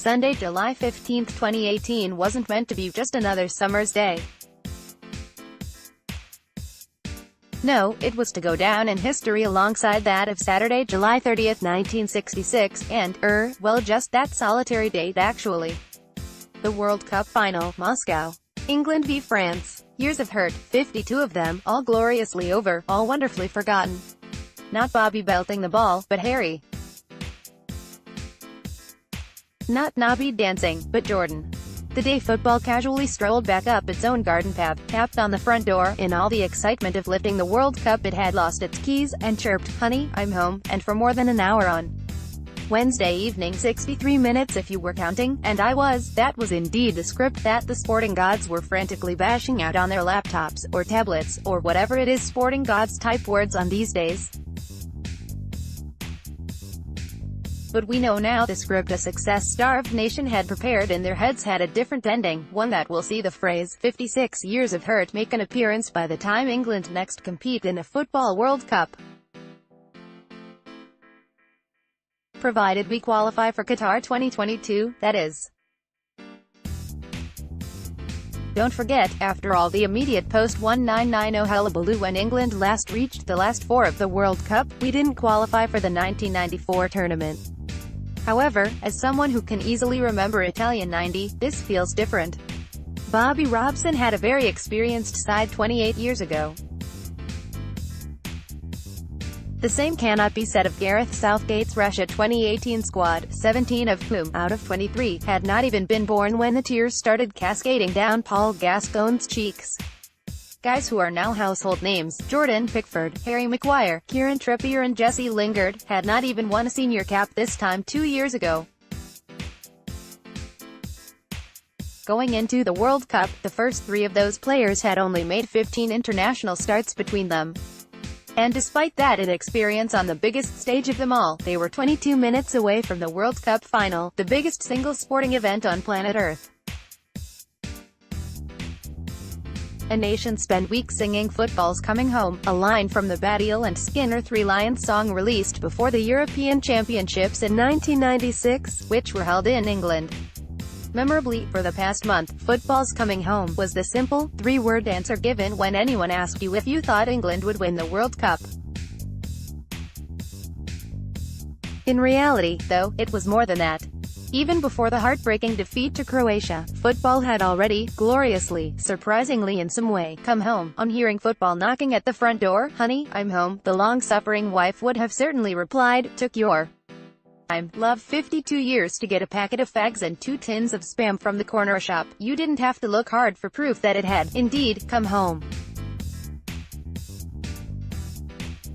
Sunday, July 15, 2018 wasn't meant to be just another summer's day. No, it was to go down in history alongside that of Saturday, July 30, 1966, and, well, just that solitary date actually. The World Cup final, Moscow. England v France. Years of hurt, 52 of them, all gloriously over, all wonderfully forgotten. Not Bobby belting the ball, but Harry. Not Nobby dancing, but Jordan. The day football casually strolled back up its own garden path, tapped on the front door, in all the excitement of lifting the World Cup it had lost its keys, and chirped, "Honey, I'm home," and for more than an hour on Wednesday evening, 63 minutes if you were counting, and I was, that was indeed the script that the sporting gods were frantically bashing out on their laptops, or tablets, or whatever it is sporting gods type words on these days. But we know now the script a success-starved nation had prepared in their heads had a different ending, one that will see the phrase, 56 years of hurt, make an appearance by the time England next compete in a football World Cup. Provided we qualify for Qatar 2022, that is. Don't forget, after all the immediate post-1990 hullabaloo when England last reached the last four of the World Cup, we didn't qualify for the 1994 tournament. However, as someone who can easily remember Italian 90, this feels different. Bobby Robson had a very experienced side 28 years ago. The same cannot be said of Gareth Southgate's Russia 2018 squad, 17 of whom, out of 23, had not even been born when the tears started cascading down Paul Gascoigne's cheeks. Guys who are now household names, Jordan Pickford, Harry Maguire, Kieran Trippier and Jesse Lingard, had not even won a senior cap this time 2 years ago. Going into the World Cup, the first three of those players had only made 15 international starts between them. And despite that inexperience on the biggest stage of them all, they were 22 minutes away from the World Cup final, the biggest single sporting event on planet Earth. A nation spent weeks singing "Football's Coming Home," a line from the Baddiel and Skinner Three Lions song released before the European Championships in 1996, which were held in England. Memorably, for the past month, "Football's Coming Home" was the simple, three-word answer given when anyone asked you if you thought England would win the World Cup. In reality, though, it was more than that. Even before the heartbreaking defeat to Croatia, football had already, gloriously, surprisingly in some way, come home. On hearing football knocking at the front door, "Honey, I'm home," the long-suffering wife would have certainly replied, "Took your time, love, 52 years to get a packet of fags and 2 tins of Spam from the corner shop. You didn't have to look hard for proof that it had, indeed, come home."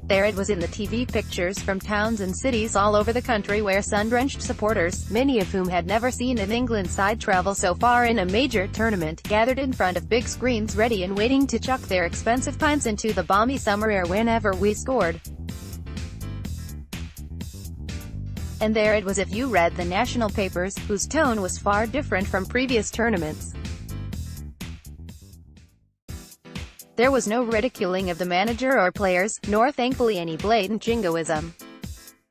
There it was in the TV pictures from towns and cities all over the country where sun-drenched supporters, many of whom had never seen an England side travel so far in a major tournament, gathered in front of big screens ready and waiting to chuck their expensive pints into the balmy summer air whenever we scored. And there it was if you read the national papers, whose tone was far different from previous tournaments. There was no ridiculing of the manager or players, nor thankfully any blatant jingoism.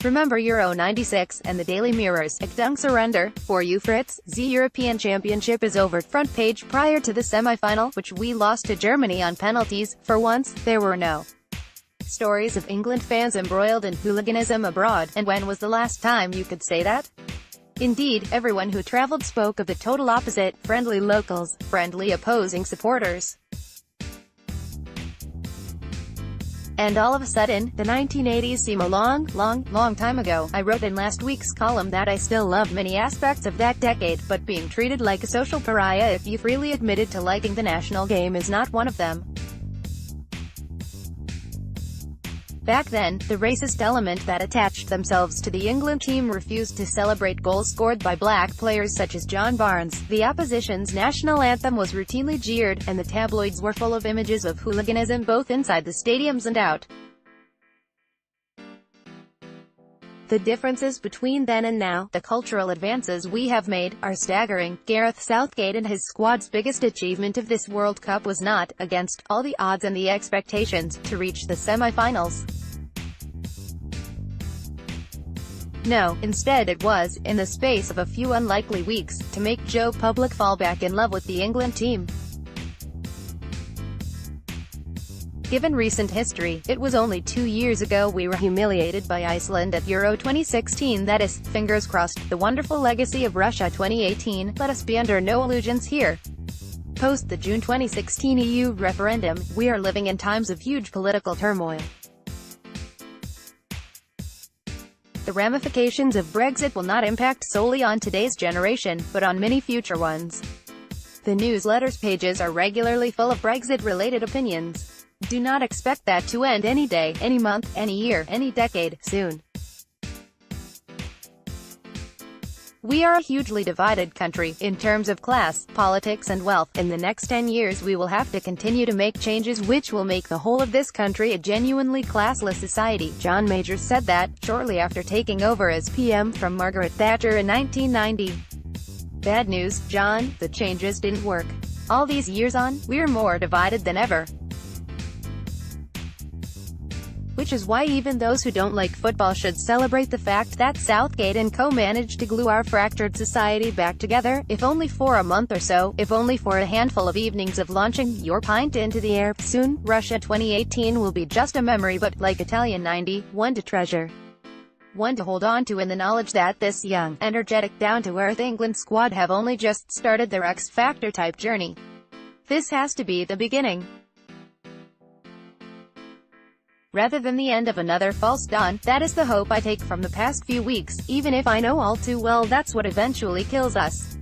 Remember Euro 96, and the Daily Mirror's "Don't surrender, for you Fritz, the European Championship is over" front page prior to the semi-final, which we lost to Germany on penalties. For once, there were no stories of England fans embroiled in hooliganism abroad, and when was the last time you could say that? Indeed, everyone who traveled spoke of the total opposite: friendly locals, friendly opposing supporters. And all of a sudden, the 1980s seem a long, long, long time ago. I wrote in last week's column that I still love many aspects of that decade, but being treated like a social pariah if you freely admitted to liking the national game is not one of them. Back then, the racist element that attached themselves to the England team refused to celebrate goals scored by black players such as John Barnes. The opposition's national anthem was routinely jeered, and the tabloids were full of images of hooliganism both inside the stadiums and out. The differences between then and now, the cultural advances we have made, are staggering. Gareth Southgate and his squad's biggest achievement of this World Cup was not, against all the odds and the expectations, to reach the semi-finals. No, instead it was, in the space of a few unlikely weeks, to make Joe Public fall back in love with the England team. Given recent history, it was only 2 years ago we were humiliated by Iceland at Euro 2016. That is, fingers crossed, the wonderful legacy of Russia 2018. Let us be under no illusions here. Post the June 2016 EU referendum, we are living in times of huge political turmoil. The ramifications of Brexit will not impact solely on today's generation, but on many future ones. The newsletter's pages are regularly full of Brexit-related opinions. Do not expect that to end any day, any month, any year, any decade, soon. We are a hugely divided country, in terms of class, politics and wealth. In the next 10 years we will have to continue to make changes which will make the whole of this country a genuinely classless society. John Majors said that, shortly after taking over as PM from Margaret Thatcher in 1990. Bad news, John, the changes didn't work. All these years on, we're more divided than ever. Which is why even those who don't like football should celebrate the fact that Southgate and Co managed to glue our fractured society back together, if only for a month or so, if only for a handful of evenings of launching your pint into the air. Soon, Russia 2018 will be just a memory, but, like Italian 90, one to treasure. One to hold on to in the knowledge that this young, energetic, down-to-earth England squad have only just started their X-Factor type journey. This has to be the beginning, rather than the end of another false dawn. That is the hope I take from the past few weeks, even if I know all too well that's what eventually kills us.